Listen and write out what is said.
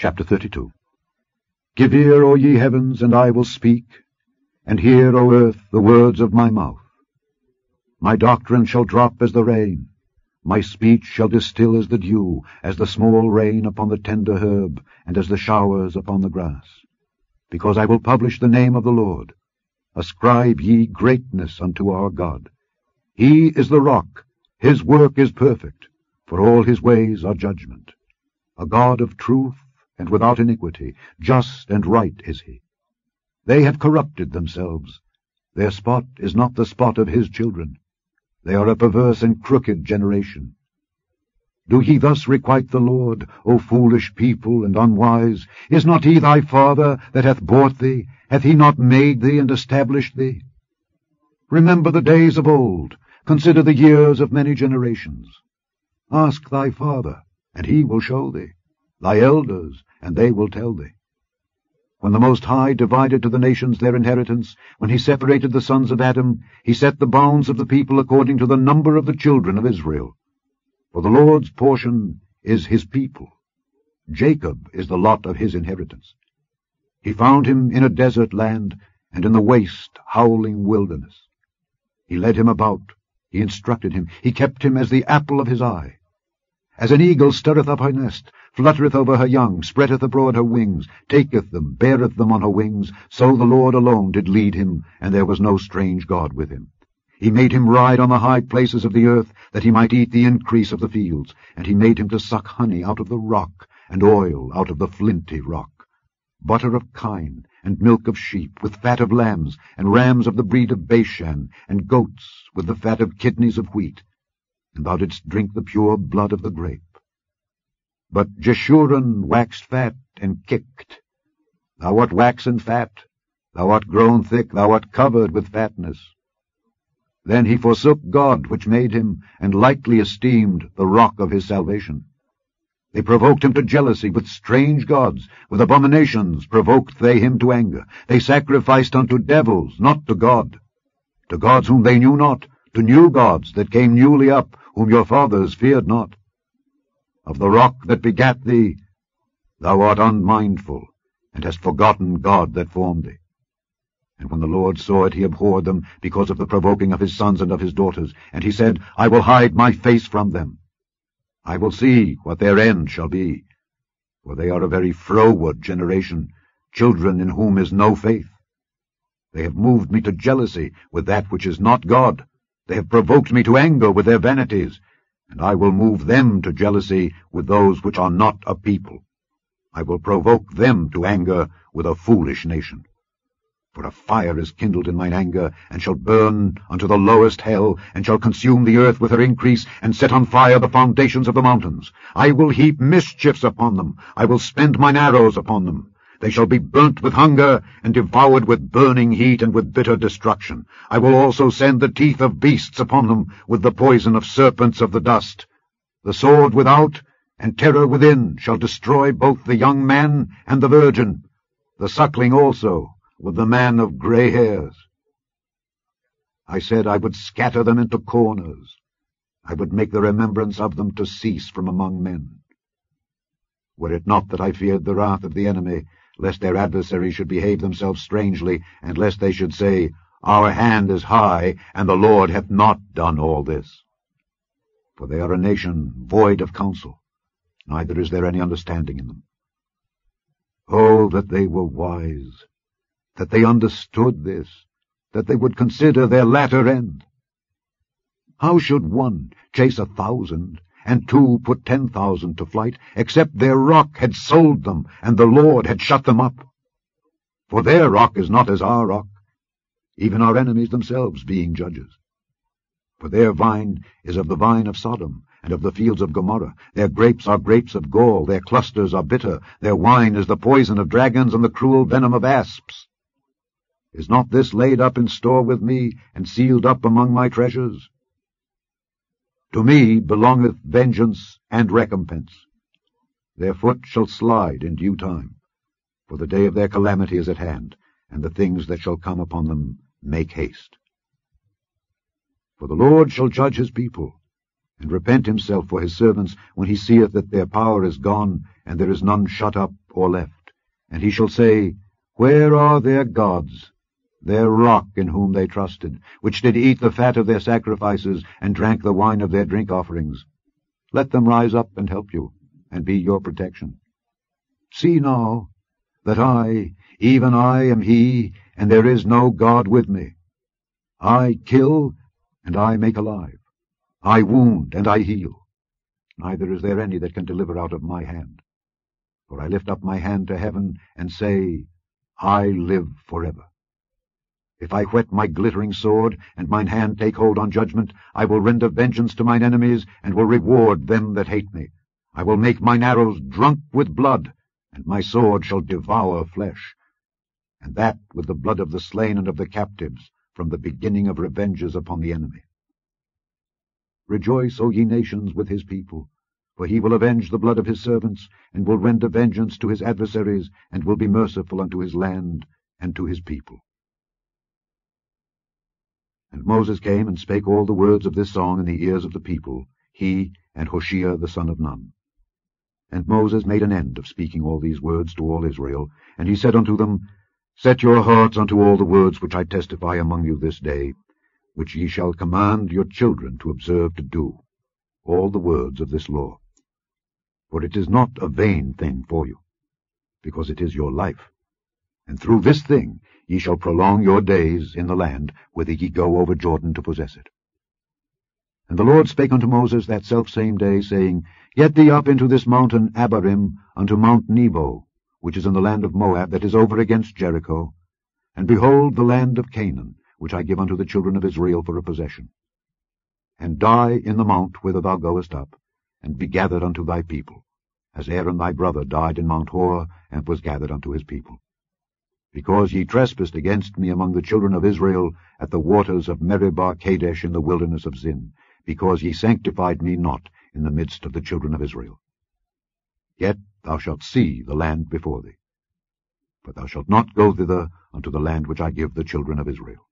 Chapter 32. Give ear, O ye heavens, and I will speak, and hear, O earth, the words of my mouth. My doctrine shall drop as the rain, my speech shall distill as the dew, as the small rain upon the tender herb, and as the showers upon the grass. Because I will publish the name of the Lord. Ascribe ye greatness unto our God. He is the rock, his work is perfect, for all his ways are judgment. A God of truth, and without iniquity, just and right is he. They have corrupted themselves. Their spot is not the spot of his children. They are a perverse and crooked generation. Do ye thus requite the Lord, O foolish people and unwise? Is not he thy father that hath bought thee? Hath he not made thee and established thee? Remember the days of old. Consider the years of many generations. Ask thy father, and he will show thee, thy elders, and they will tell thee. When the Most High divided to the nations their inheritance, when he separated the sons of Adam, he set the bounds of the people according to the number of the children of Israel. For the Lord's portion is his people. Jacob is the lot of his inheritance. He found him in a desert land, and in the waste, howling wilderness. He led him about, he instructed him, he kept him as the apple of his eye. As an eagle stirreth up her nest, fluttereth over her young, spreadeth abroad her wings, taketh them, beareth them on her wings, so the Lord alone did lead him, and there was no strange God with him. He made him ride on the high places of the earth, that he might eat the increase of the fields, and he made him to suck honey out of the rock, and oil out of the flinty rock, butter of kine, and milk of sheep, with fat of lambs, and rams of the breed of Bashan, and goats, with the fat of kidneys of wheat. And thou didst drink the pure blood of the grape. But Jeshurun waxed fat and kicked. Thou art waxen fat, thou art grown thick, thou art covered with fatness. Then he forsook God which made him, and lightly esteemed the rock of his salvation. They provoked him to jealousy with strange gods, with abominations provoked they him to anger. They sacrificed unto devils, not to God, to gods whom they knew not, to new gods that came newly up, whom your fathers feared not. Of the rock that begat thee, thou art unmindful, and hast forgotten God that formed thee. And when the Lord saw it, he abhorred them, because of the provoking of his sons and of his daughters. And he said, I will hide my face from them. I will see what their end shall be. For they are a very froward generation, children in whom is no faith. They have moved me to jealousy with that which is not God. They have provoked me to anger with their vanities, and I will move them to jealousy with those which are not a people. I will provoke them to anger with a foolish nation. For a fire is kindled in mine anger, and shall burn unto the lowest hell, and shall consume the earth with her increase, and set on fire the foundations of the mountains. I will heap mischiefs upon them, I will spend mine arrows upon them. They shall be burnt with hunger, and devoured with burning heat, and with bitter destruction. I will also send the teeth of beasts upon them, with the poison of serpents of the dust. The sword without, and terror within, shall destroy both the young man and the virgin, the suckling also, with the man of grey hairs. I said I would scatter them into corners. I would make the remembrance of them to cease from among men. Were it not that I feared the wrath of the enemy, lest their adversaries should behave themselves strangely, and lest they should say, Our hand is high, and the Lord hath not done all this. For they are a nation void of counsel, neither is there any understanding in them. Oh, that they were wise, that they understood this, that they would consider their latter end. How should one chase 1,000, and 2 put 10,000 to flight, except their rock had sold them, and the Lord had shut them up? For their rock is not as our rock, even our enemies themselves being judges. For their vine is of the vine of Sodom, and of the fields of Gomorrah. Their grapes are grapes of gall, their clusters are bitter, their wine is the poison of dragons, and the cruel venom of asps. Is not this laid up in store with me, and sealed up among my treasures? To me belongeth vengeance and recompense. Their foot shall slide in due time, for the day of their calamity is at hand, and the things that shall come upon them make haste. For the Lord shall judge his people, and repent himself for his servants, when he seeth that their power is gone, and there is none shut up or left, and he shall say, Where are their gods, their rock in whom they trusted, which did eat the fat of their sacrifices, and drank the wine of their drink offerings? Let them rise up and help you, and be your protection. See now, that I, even I, am he, and there is no God with me. I kill, and I make alive. I wound, and I heal. Neither is there any that can deliver out of my hand. For I lift up my hand to heaven, and say, I live forever. If I whet my glittering sword, and mine hand take hold on judgment, I will render vengeance to mine enemies, and will reward them that hate me. I will make mine arrows drunk with blood, and my sword shall devour flesh, and that with the blood of the slain and of the captives, from the beginning of revenges upon the enemy. Rejoice, O ye nations, with his people, for he will avenge the blood of his servants, and will render vengeance to his adversaries, and will be merciful unto his land and to his people. And Moses came and spake all the words of this song in the ears of the people, he and Hoshea the son of Nun. And Moses made an end of speaking all these words to all Israel, and he said unto them, Set your hearts unto all the words which I testify among you this day, which ye shall command your children to observe to do, all the words of this law. For it is not a vain thing for you, because it is your life. And through this thing ye shall prolong your days in the land, whither ye go over Jordan to possess it. And the Lord spake unto Moses that selfsame day, saying, Get thee up into this mountain Abarim, unto Mount Nebo, which is in the land of Moab, that is over against Jericho, and behold the land of Canaan, which I give unto the children of Israel for a possession. And die in the mount whither thou goest up, and be gathered unto thy people, as Aaron thy brother died in Mount Hor, and was gathered unto his people. Because ye trespassed against me among the children of Israel at the waters of Meribah Kadesh in the wilderness of Zin, because ye sanctified me not in the midst of the children of Israel. Yet thou shalt see the land before thee, but thou shalt not go thither unto the land which I give the children of Israel.